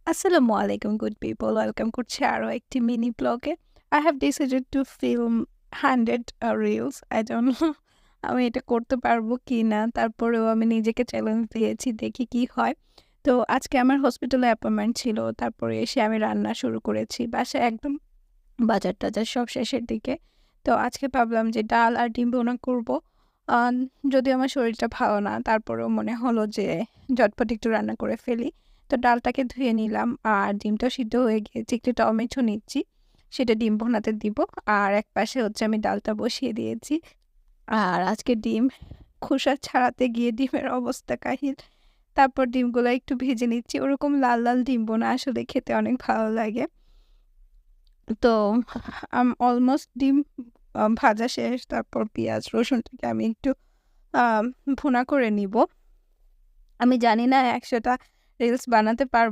Assalamu alaikum, good people. Welcome করছি আরো একটি মিনি ব্লগে। I have decided to film 100 reels. I don't know আমি এটা করতে পারবো কিনা। তারপরেও আমি নিজেকে চ্যালেঞ্জ দিয়েছি, দেখি কি হয়। তো আজকে আমার হসপিটালে অ্যাপয়েন্টমেন্ট ছিল। তারপরে এসে আমি রান্না শুরু করেছি। বাসায় একদম বাজার-টাজার সব শেষের দিকে। তো আজকে ভাবলাম যে ডাল আর ডিম ভুনা করব। আ যদিও আমার শরীরটা ভালো না, তারপরেও মনে হলো যে ঝটপট একটু রান্না করে ফেলি। তো ডালটাকে ধুয়ে নিলাম আর ডিমটাও সিদ্ধ হয়ে গিয়েছে। একটু টমেটো নিচ্ছি, সেটা ডিম ভুনাতে দিব। আর একপাশে হচ্ছে আমি ডালটা বসিয়ে দিয়েছি। আর আজকে ডিম খোসা ছাড়াতে গিয়ে ডিমের অবস্থা কাহিল। তারপর ডিমগুলা একটু ভেজে নিচ্ছি। ওরকম লাল, লাল ডিম ভুনা আসলে খেতে অনেক ভালো লাগে। তো অলমোস্ট ডিম ভাজা শেষ। তারপর পেঁয়াজ, রসুনটাকে আমি একটু আ ভুনা করে নিব। আমি জানি না ১০০ টা রিলস বানাতে পারব